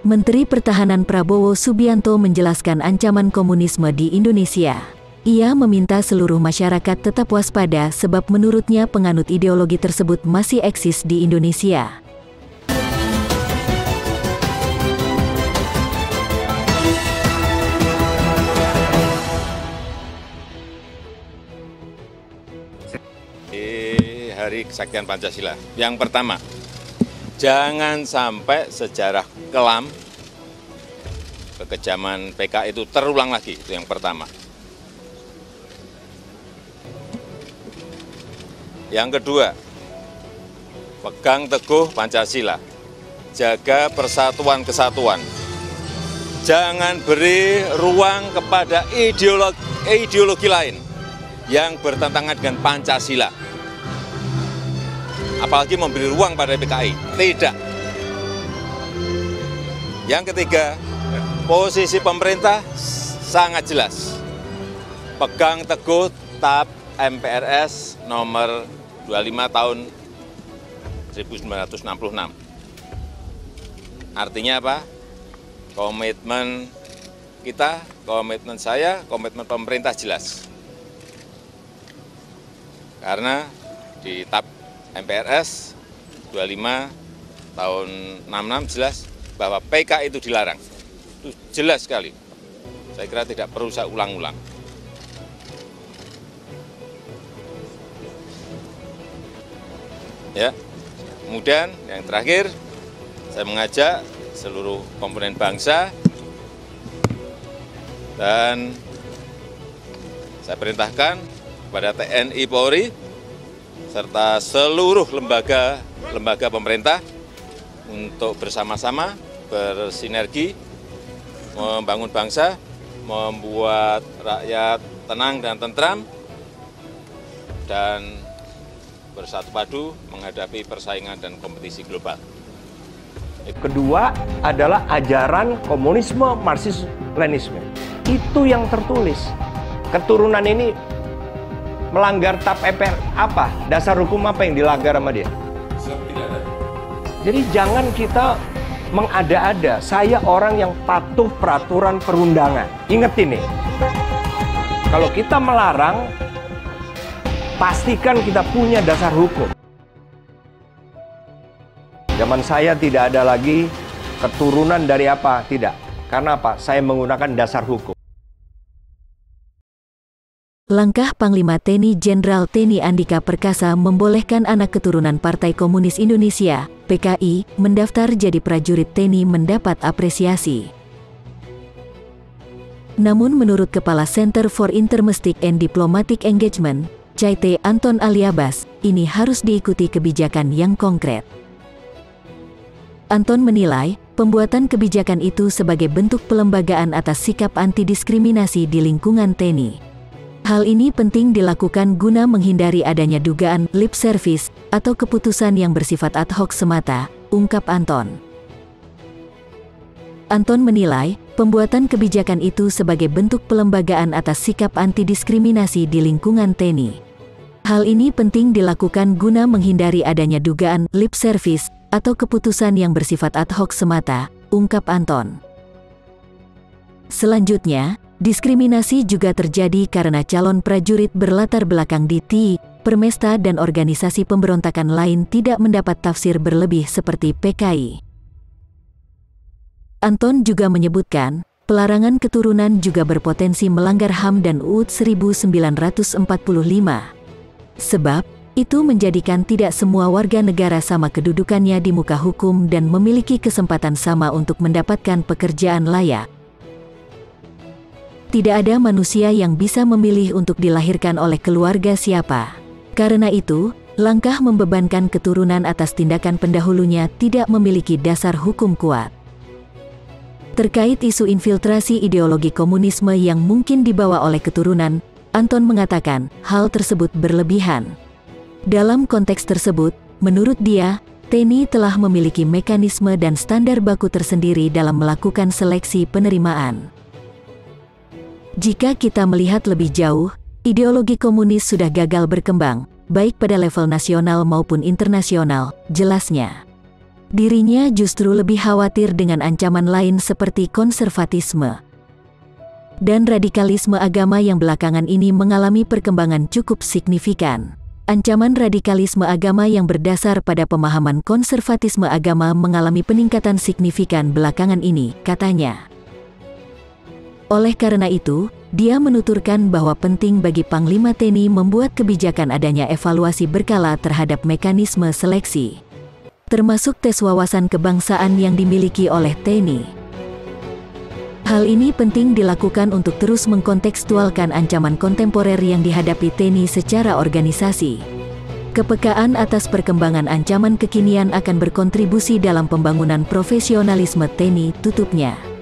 Menteri Pertahanan Prabowo Subianto menjelaskan ancaman komunisme di Indonesia. Ia meminta seluruh masyarakat tetap waspada sebab menurutnya penganut ideologi tersebut masih eksis di Indonesia. Di Hari Kesaktian Pancasila, yang pertama, jangan sampai sejarah kelam kekejaman PKI itu terulang lagi, itu yang pertama. Yang kedua, pegang teguh Pancasila, jaga persatuan kesatuan. Jangan beri ruang kepada ideologi lain yang bertentangan dengan Pancasila. Apalagi memberi ruang pada PKI, tidak. Yang ketiga, posisi pemerintah sangat jelas. Pegang teguh TAP MPRS nomor 25 tahun 1966. Artinya apa? Komitmen kita, komitmen saya, komitmen pemerintah jelas. Karena di TAP MPRS 25 tahun 66 jelas bahwa PKI itu dilarang. Itu jelas sekali. Saya kira tidak perlu saya ulang-ulang. Ya. Kemudian yang terakhir, saya mengajak seluruh komponen bangsa dan saya perintahkan kepada TNI Polri serta seluruh lembaga pemerintah untuk bersama-sama bersinergi membangun bangsa, membuat rakyat tenang dan tentram, dan bersatu padu menghadapi persaingan dan kompetisi global. Kedua adalah ajaran komunisme, Marxisme-Leninisme. Itu yang tertulis. Keturunan ini melanggar TAP MPR apa? Dasar hukum apa yang dilanggar sama dia? Jadi jangan kita mengada-ada. Saya orang yang patuh peraturan perundangan. Ingat ini. Kalau kita melarang, pastikan kita punya dasar hukum. Zaman saya tidak ada lagi keturunan dari apa, tidak. Karena apa? Saya menggunakan dasar hukum. Langkah Panglima TNI Jenderal TNI Andika Perkasa membolehkan anak keturunan Partai Komunis Indonesia, PKI, mendaftar jadi prajurit TNI mendapat apresiasi. Namun menurut Kepala Center for Intermestic and Diplomatic Engagement, CAIT Anton Aliabas, ini harus diikuti kebijakan yang konkret. Anton menilai, pembuatan kebijakan itu sebagai bentuk pelembagaan atas sikap anti-diskriminasi di lingkungan TNI. Hal ini penting dilakukan guna menghindari adanya dugaan lip service atau keputusan yang bersifat ad hoc semata, ungkap Anton. Anton menilai, pembuatan kebijakan itu sebagai bentuk pelembagaan atas sikap anti-diskriminasi di lingkungan TNI. Hal ini penting dilakukan guna menghindari adanya dugaan lip service atau keputusan yang bersifat ad hoc semata, ungkap Anton. Selanjutnya, diskriminasi juga terjadi karena calon prajurit berlatar belakang di TNI, Permesta dan organisasi pemberontakan lain tidak mendapat tafsir berlebih seperti PKI. Anton juga menyebutkan, pelarangan keturunan juga berpotensi melanggar HAM dan UUD 1945. Sebab, itu menjadikan tidak semua warga negara sama kedudukannya di muka hukum dan memiliki kesempatan sama untuk mendapatkan pekerjaan layak. Tidak ada manusia yang bisa memilih untuk dilahirkan oleh keluarga siapa. Karena itu, langkah membebankan keturunan atas tindakan pendahulunya tidak memiliki dasar hukum kuat. Terkait isu infiltrasi ideologi komunisme yang mungkin dibawa oleh keturunan, Anton mengatakan hal tersebut berlebihan. Dalam konteks tersebut, menurut dia, TNI telah memiliki mekanisme dan standar baku tersendiri dalam melakukan seleksi penerimaan. Jika kita melihat lebih jauh, ideologi komunis sudah gagal berkembang, baik pada level nasional maupun internasional, jelasnya. Dirinya justru lebih khawatir dengan ancaman lain seperti konservatisme dan radikalisme agama yang belakangan ini mengalami perkembangan cukup signifikan. Ancaman radikalisme agama yang berdasar pada pemahaman konservatisme agama mengalami peningkatan signifikan belakangan ini, katanya. Oleh karena itu, dia menuturkan bahwa penting bagi Panglima TNI membuat kebijakan adanya evaluasi berkala terhadap mekanisme seleksi, termasuk tes wawasan kebangsaan yang dimiliki oleh TNI. Hal ini penting dilakukan untuk terus mengkontekstualkan ancaman kontemporer yang dihadapi TNI secara organisasi. Kepekaan atas perkembangan ancaman kekinian akan berkontribusi dalam pembangunan profesionalisme TNI, tutupnya.